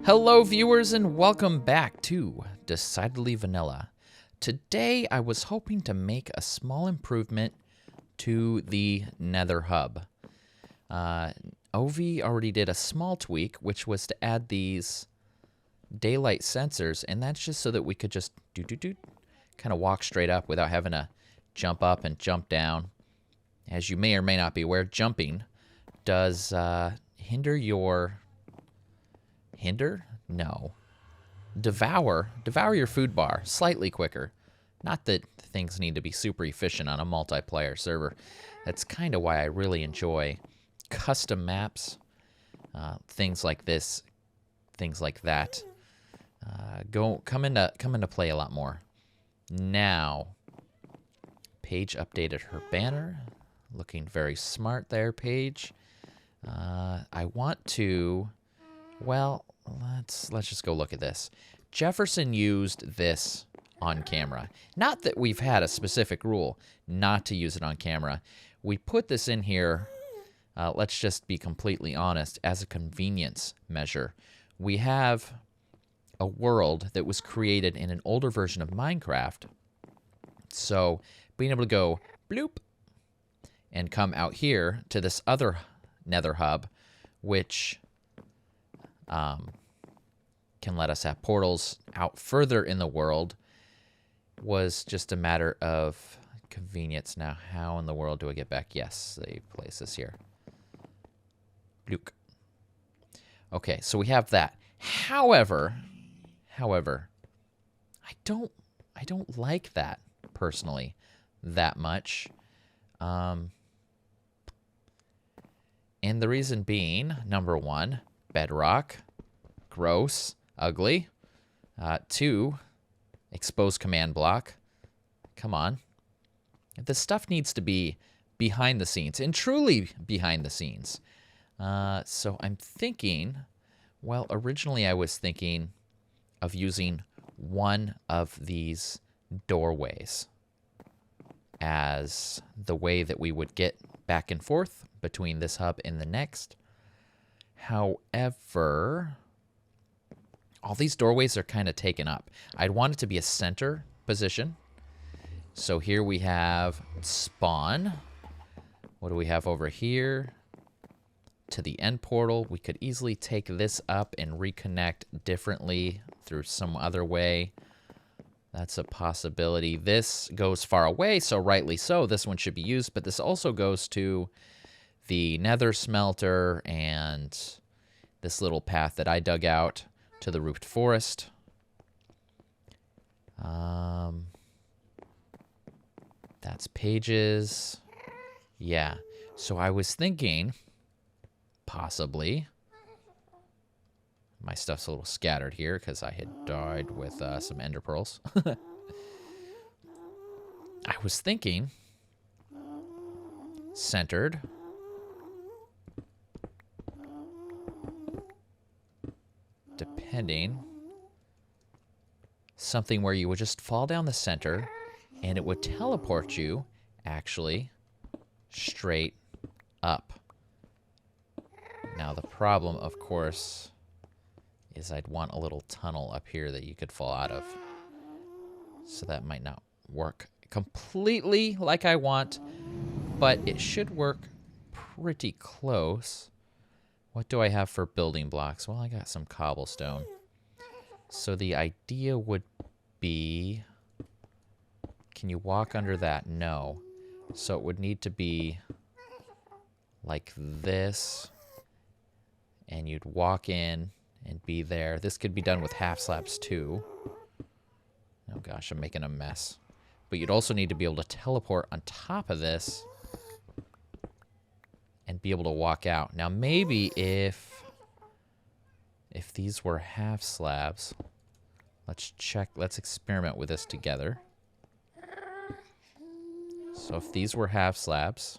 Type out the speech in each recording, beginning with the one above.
Hello viewers and welcome back to Decidedly Vanilla. Today I was hoping to make a small improvement to the Nether hub. OV already did a small tweak, which was to add these daylight sensors, and that's just so that we could just kind of walk straight up without having to jump up and jump down. As you may or may not be aware, jumping does hinder your... Devour your food bar slightly quicker. Not that things need to be super efficient on a multiplayer server. That's kind of why I really enjoy custom maps, things like this, things like that. Come into play a lot more. Now, Paige updated her banner, looking very smart there, Paige. I want to, well, let's just go look at this. Jefferson used this on camera. Not that we've had a specific rule not to use it on camera. We put this in here, let's just be completely honest, as a convenience measure. We have a world that was created in an older version of Minecraft. So being able to go bloop and come out here to this other Nether hub, which can let us have portals out further in the world, was just a matter of convenience. Now, how in the world do I get back? Yes, they place this here. Luke. Okay, so we have that. However, I don't like that personally that much. And the reason being, number one, bedrock, gross, ugly. 2, exposed command block. Come on. This stuff needs to be behind the scenes, and truly behind the scenes. So I'm thinking, well, originally I was thinking of using one of these doorways as the way that we would get back and forth between this hub and the next. However, all these doorways are kind of taken up. I'd want it to be a center position. So here we have spawn. What do we have over here? To the end portal. We could easily take this up and reconnect differently through some other way. That's a possibility. This goes far away, so rightly so. This one should be used, but this also goes to the Nether smelter and this little path that I dug out to the roofed forest. That's Paige's. Yeah. So I was thinking, possibly, my stuff's a little scattered here because I had died with some ender pearls. I was thinking, centered. Depending, something where you would just fall down the center and it would teleport you actually straight up. Now the problem, of course, is I'd want a little tunnel up here that you could fall out of. So that might not work completely like I want, but it should work pretty close. What do I have for building blocks? Well, I got some cobblestone. So the idea would be, can you walk under that? No. So it would need to be like this, and you'd walk in and be there. This could be done with half slabs too. Oh gosh, I'm making a mess. But you'd also need to be able to teleport on top of this and be able to walk out. Now maybe if these were half slabs, let's experiment with this together. So if these were half slabs,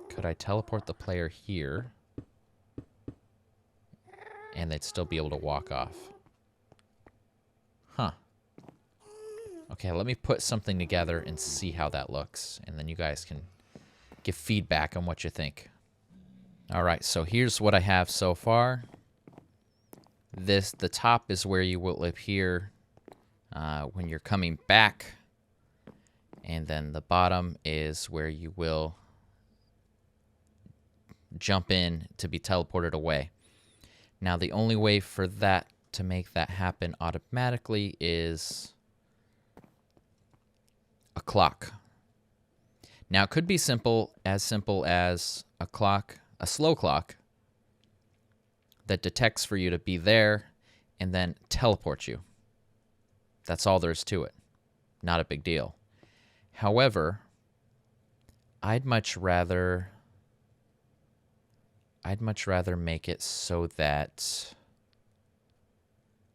could I teleport the player here and they'd still be able to walk off? Huh. Okay, let me put something together and see how that looks, and then you guys can give feedback on what you think. All right, so here's what I have so far. the top is where you will appear when you're coming back, and then the bottom is where you will jump in to be teleported away. Now, the only way for that to make that happen automatically is a clock. Now, it could be simple as a clock, a slow clock, that detects for you to be there and then teleports you. That's all there is to it. Not a big deal. However, I'd much rather make it so that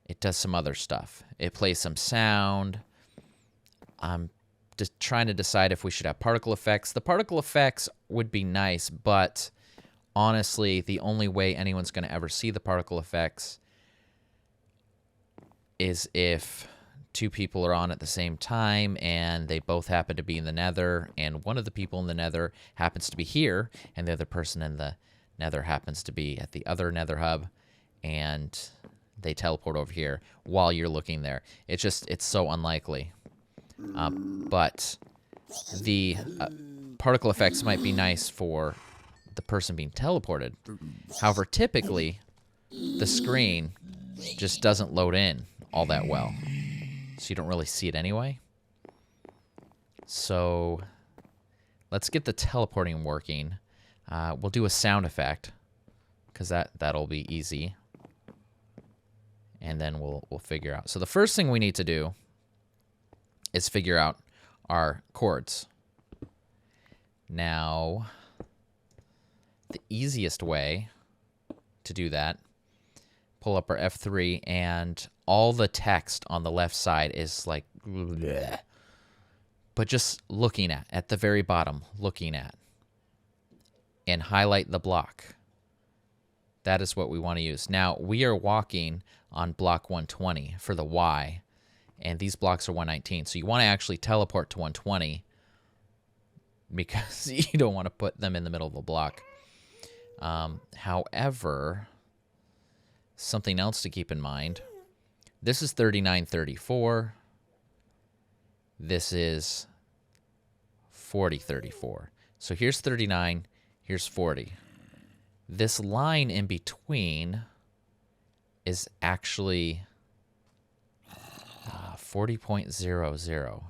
it does some other stuff. It plays some sound. I'm just trying to decide if we should have particle effects. The particle effects would be nice, but honestly, the only way anyone's going to ever see the particle effects is if two people are on at the same time and they both happen to be in the Nether, and one of the people in the Nether happens to be here, and the other person in the Nether happens to be at the other Nether hub, and they teleport over here while you're looking there. It's so unlikely. But the particle effects might be nice for the person being teleported. However, typically, the screen just doesn't load in all that well, so you don't really see it anyway. So let's get the teleporting working. We'll do a sound effect, because that'll be easy. And then we'll figure out. So the first thing we need to do is figure out our chords. Now, the easiest way to do that, pull up our F3, and all the text on the left side is like, bleh. But just looking at the very bottom, looking at, and highlight the block. That is what we want to use. Now, we are walking on block 120 for the Y, and these blocks are 119. So you want to actually teleport to 120 because you don't want to put them in the middle of the block. However, something else to keep in mind, this is 3934. This is 4034. So here's 39, here's 40. This line in between is actually 40.00.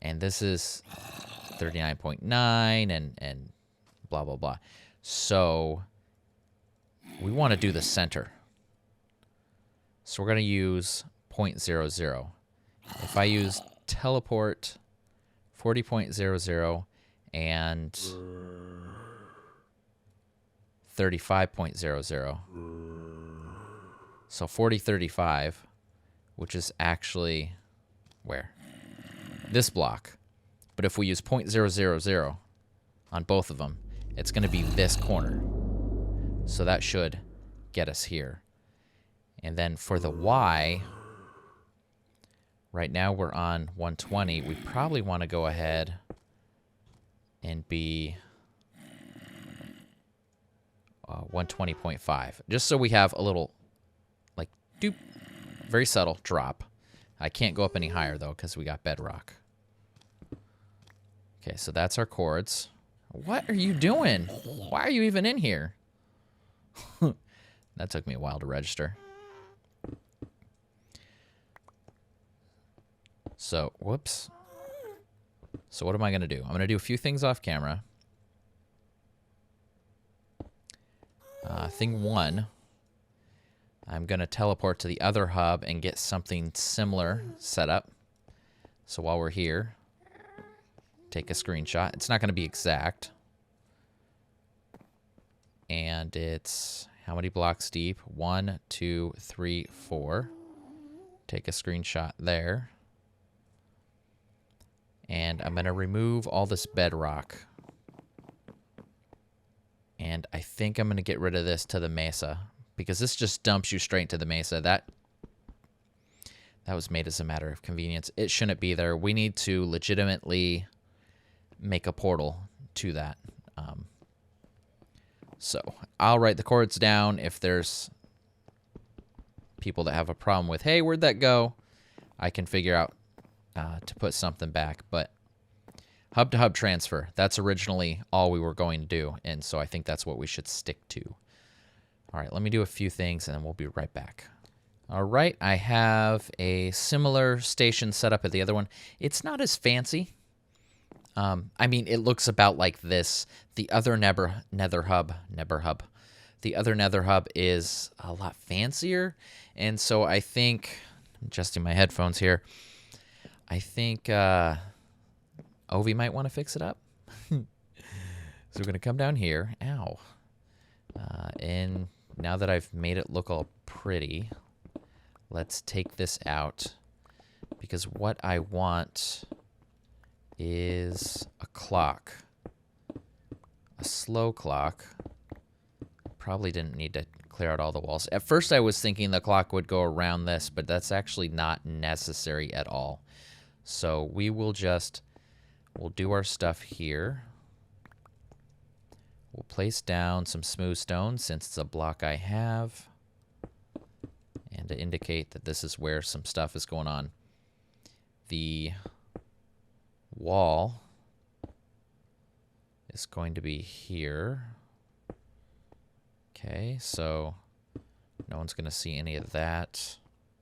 And this is 39.9 and blah, blah, blah. So we want to do the center. So we're going to use 0.00. If I use teleport 40.00 and 35.00, so 4035, which is actually where? This block. But if we use 0.000 on both of them, it's going to be this corner. So that should get us here. And then for the Y, right now we're on 120. We probably want to go ahead and be 120.5. Just so we have a little, like, doop, very subtle drop. I can't go up any higher, though, because we got bedrock. Okay, so that's our chords. What are you doing? Why are you even in here? That took me a while to register. So, whoops. So what am I going to do? I'm going to do a few things off camera. Thing one, I'm going to teleport to the other hub and get something similar set up. So while we're here, take a screenshot. It's not going to be exact. And it's how many blocks deep? 1, 2, 3, 4. Take a screenshot there. And I'm going to remove all this bedrock. And I think I'm going to get rid of this to the mesa, because this just dumps you straight to the mesa. That was made as a matter of convenience. It shouldn't be there. We need to legitimately make a portal to that. So I'll write the chords down. If there's people that have a problem with, hey, where'd that go? I can figure out to put something back. But hub-to-hub transfer, that's originally all we were going to do. And so I think that's what we should stick to. All right, let me do a few things, and then we'll be right back. All right, I have a similar station set up at the other one. It's not as fancy. I mean, it looks about like this. The other Nether hub, the other Nether hub is a lot fancier. And so I think, I'm adjusting my headphones here, I think Ovi might want to fix it up. So we're going to come down here. Ow. And now that I've made it look all pretty, let's take this out. Because what I want is a clock. A slow clock. Probably didn't need to clear out all the walls. At first I was thinking the clock would go around this, but that's actually not necessary at all. So we'll do our stuff here. We'll place down some smooth stone since it's a block I have. And to indicate that this is where some stuff is going on. The wall is going to be here. Okay, so no one's going to see any of that.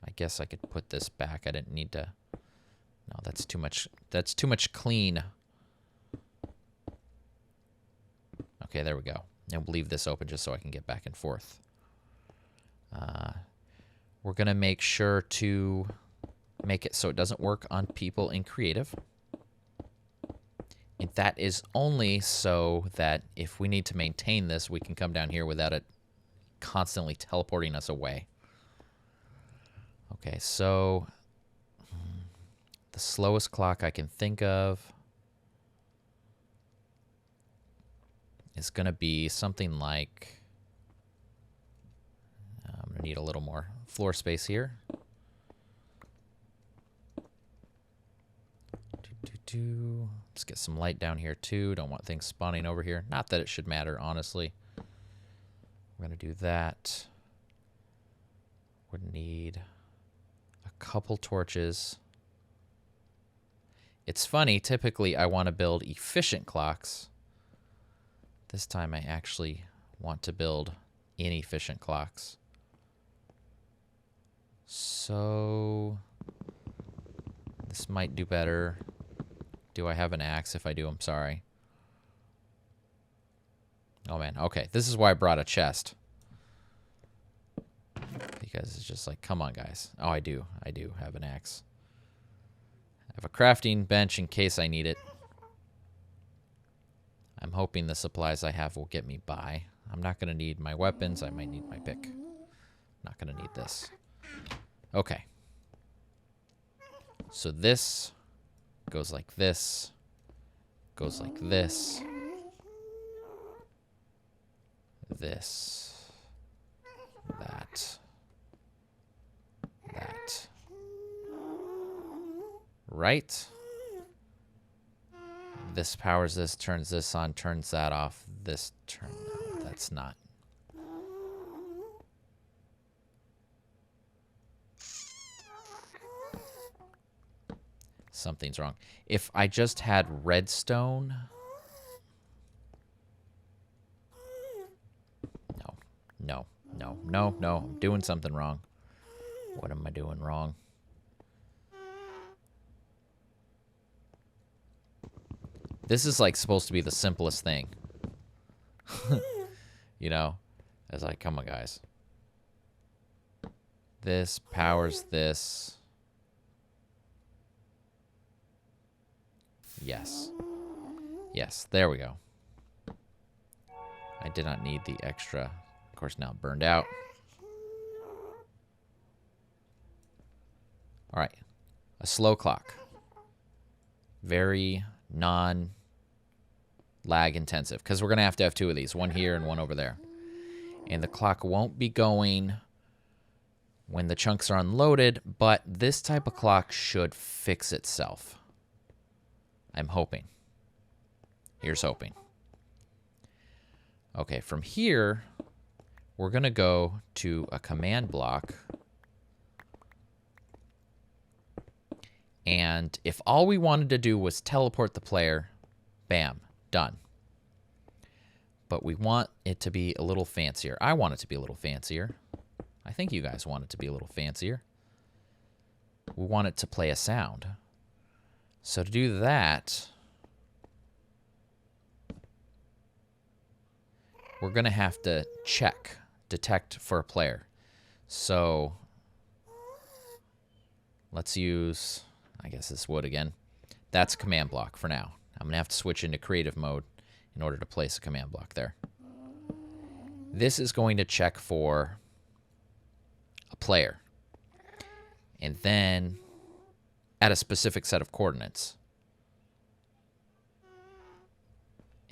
I guess I could put this back. I didn't need to. No, that's too much. That's too much clean. Okay, there we go. And we'll leave this open just so I can get back and forth. We're going to make sure to make it so it doesn't work on people in creative. And that is only so that if we need to maintain this, we can come down here without it constantly teleporting us away. Okay, so the slowest clock I can think of is going to be something like, I'm going to need a little more floor space here. Let's get some light down here too. Don't want things spawning over here. Not that it should matter, honestly. We're going to do that. Would need a couple torches. It's funny, typically I want to build efficient clocks. This time I actually want to build inefficient clocks. So this might do better. Do I have an axe? If I do, I'm sorry. Oh, man. Okay, this is why I brought a chest. Because it's just like, come on, guys. Oh, I do. I do have an axe. I have a crafting bench in case I need it. I'm hoping the supplies I have will get me by. I'm not going to need my weapons. I might need my pick. Not going to need this. Okay. So this goes like this. Goes like this. This. That. That. Right? This powers this, turns this on, turns that off. This turn. No, that's not. Something's wrong. If I just had redstone. No. No. No. No. No. I'm doing something wrong. What am I doing wrong? This is like supposed to be the simplest thing. You know? It's like, come on, guys. This powers this. Yes. Yes, there we go. I did not need the extra. Of course, now burned out. All right. A slow clock. Very non-lag intensive. Because we're going to have two of these. One here and one over there. And the clock won't be going when the chunks are unloaded. But this type of clock should fix itself. I'm hoping. Here's hoping. Okay, from here, we're going to go to a command block And if all we wanted to do was teleport the player, bam, done. But we want it to be a little fancier. I want it to be a little fancier. I think you guys want it to be a little fancier. We want it to play a sound. So to do that, we're going to have to detect for a player. So let's use, I guess this would again. That's a command block for now. I'm going to have to switch into creative mode in order to place a command block there. This is going to check for a player. And then at a specific set of coordinates.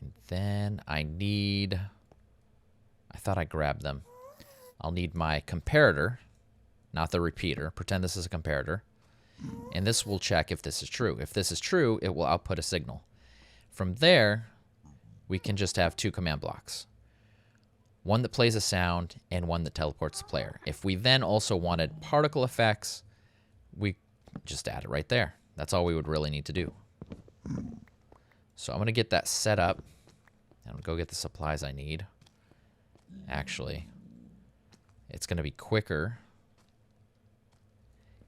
And then I thought I grabbed them. I'll need my comparator, not the repeater. Pretend this is a comparator. And this will check if this is true. If this is true, it will output a signal. From there, we can just have two command blocks. One that plays a sound and one that teleports the player. If we then also wanted particle effects, we just add it right there. That's all we would really need to do. So I'm going to get that set up. I'm going to go get the supplies I need. Actually, it's going to be quicker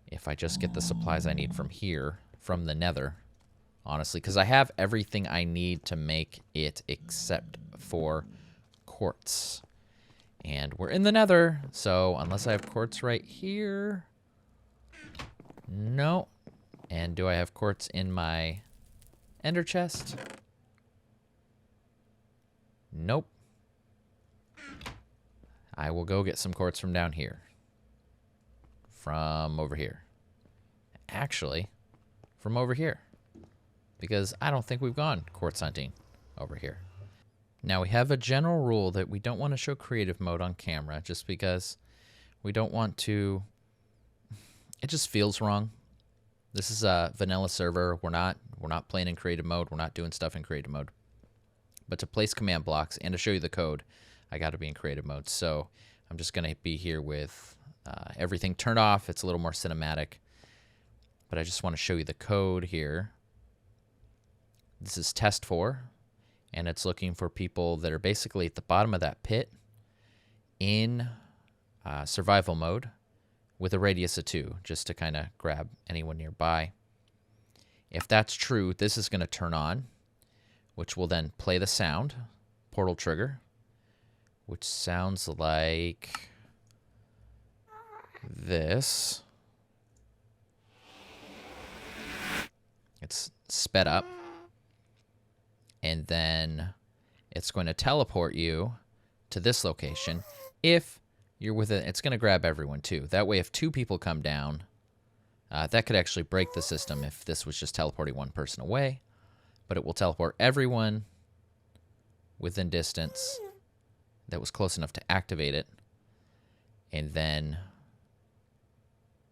if I just get the supplies I need from here, from the Nether, honestly, because I have everything I need to make it except for quartz. And we're in the Nether, so unless I have quartz right here, no. And do I have quartz in my ender chest? Nope. I will go get some quartz from down here. From over here. Actually, from over here. Because I don't think we've gone quartz hunting over here. Now, we have a general rule that we don't want to show creative mode on camera just because we don't want to... It just feels wrong. This is a vanilla server. We're not playing in creative mode. We're not doing stuff in creative mode. But to place command blocks and to show you the code, I got to be in creative mode. So I'm just going to be here with everything turned off. It's a little more cinematic. But I just want to show you the code here. This is test 4. And it's looking for people that are basically at the bottom of that pit in survival mode with a radius of 2, just to kind of grab anyone nearby. If that's true, this is going to turn on, which will then play the sound, portal trigger, which sounds like this. It's sped up. And then it's going to teleport you to this location. If you're with it, it's going to grab everyone too. That way, if 2 people come down, that could actually break the system if this was just teleporting one person away. But it will teleport everyone within distance that was close enough to activate it. And then,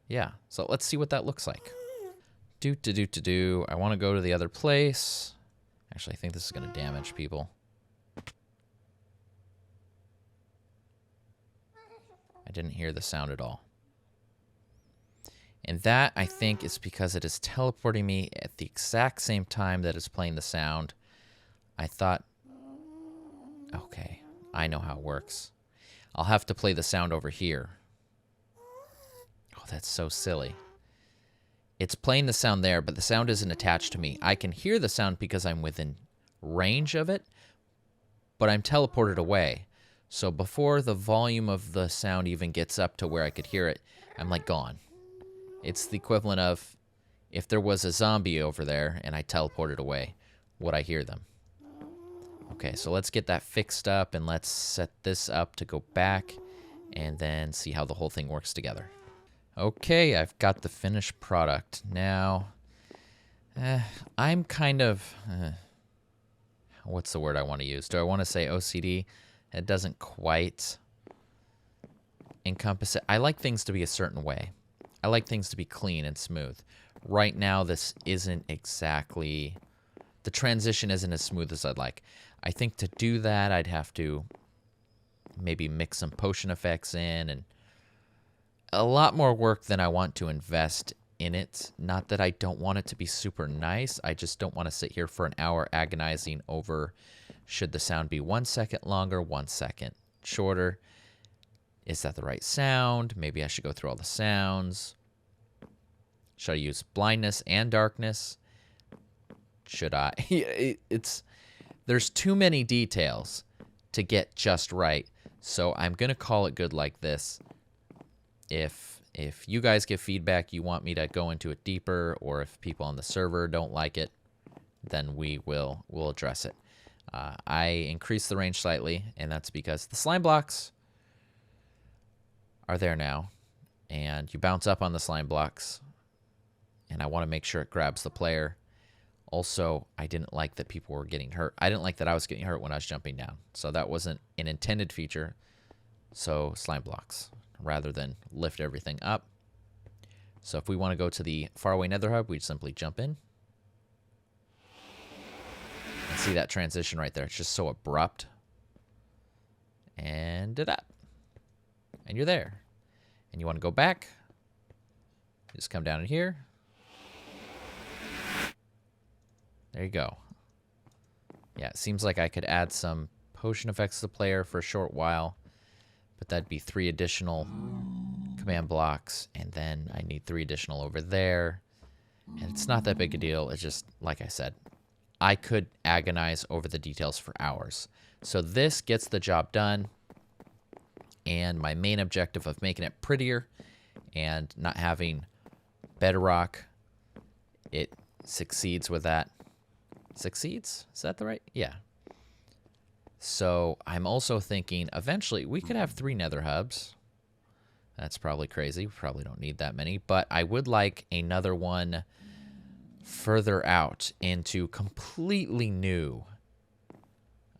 yeah. So let's see what that looks like. I want to go to the other place. Actually, I think this is going to damage people. I didn't hear the sound at all. And that, I think, is because it is teleporting me at the exact same time that it's playing the sound. I thought, okay, I know how it works. I'll have to play the sound over here. Oh, that's so silly. It's playing the sound there, but the sound isn't attached to me. I can hear the sound because I'm within range of it, but I'm teleported away. So before the volume of the sound even gets up to where I could hear it, I'm like gone. It's the equivalent of if there was a zombie over there and I teleported away, would I hear them? Okay, so let's get that fixed up and let's set this up to go back and then see how the whole thing works together. Okay, I've got the finished product. Now, I'm kind of, what's the word I want to use? Do I want to say OCD? It doesn't quite encompass it. I like things to be a certain way. I like things to be clean and smooth. Right now, this isn't exactly, the transition isn't as smooth as I'd like. I think to do that, I'd have to maybe mix some potion effects in and a lot more work than I want to invest in it. Not that I don't want it to be super nice. I just don't want to sit here for an hour agonizing over should the sound be 1 second longer, 1 second shorter. Is that the right sound? Maybe I should go through all the sounds. Should I use blindness and darkness? Should I? There's too many details to get just right. So I'm going to call it good like this. If you guys give feedback, you want me to go into it deeper, or if people on the server don't like it, then we'll address it. I increased the range slightly, and that's because the slime blocks are there now, and you bounce up on the slime blocks, and I want to make sure it grabs the player. Also, I didn't like that people were getting hurt. I didn't like that I was getting hurt when I was jumping down, so that wasn't an intended feature. So slime blocks rather than lift everything up. So if we want to go to the faraway Nether hub, we simply jump in. And see that transition right there. It's just so abrupt. And da-da. And you're there. And you want to go back. Just come down in here. There you go. Yeah, it seems like I could add some potion effects to the player for a short while. But that'd be 3 additional command blocks. And then I need 3 additional over there. And it's not that big a deal. It's just, like I said, I could agonize over the details for hours. So this gets the job done. And my main objective of making it prettier and not having bedrock, it succeeds with that. Succeeds? Is that the right? Yeah. So I'm also thinking eventually we could have 3 Nether hubs. That's probably crazy. We probably don't need that many. But I would like another one further out into completely new,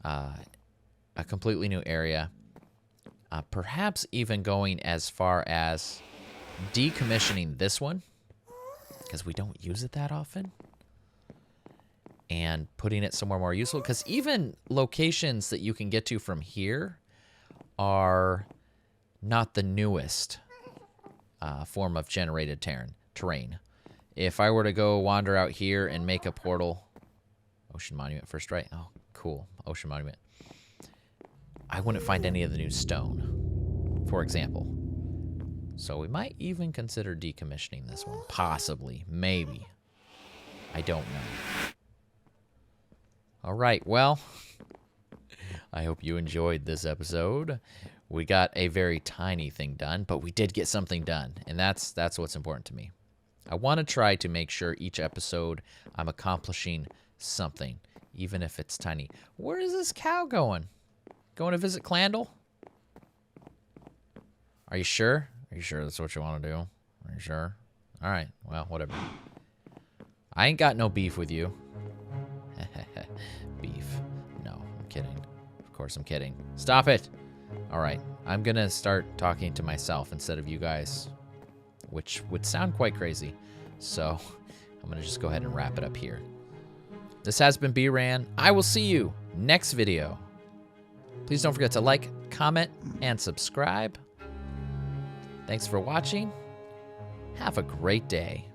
a completely new area. Perhaps even going as far as decommissioning this one, because we don't use it that often, and putting it somewhere more useful. Because even locations that you can get to from here are not the newest form of generated terrain. If I were to go wander out here and make a portal, Ocean Monument first, right? Oh, cool. Ocean Monument. I wouldn't find any of the new stone, for example. So we might even consider decommissioning this one. Possibly. Maybe. I don't know. All right. Well, I hope you enjoyed this episode. We got a very tiny thing done, but we did get something done. And that's what's important to me. I want to try to make sure each episode I'm accomplishing something, even if it's tiny. Where is this cow going? Going to visit Clandle? Are you sure? Are you sure that's what you want to do? Are you sure? All right. Well, whatever. I ain't got no beef with you. Beef. No, I'm kidding. Of course I'm kidding. Stop it. All right. I'm going to start talking to myself instead of you guys, which would sound quite crazy. So I'm going to just go ahead and wrap it up here. This has been bRanN. I will see you next video. Please don't forget to like, comment, and subscribe. Thanks for watching. Have a great day.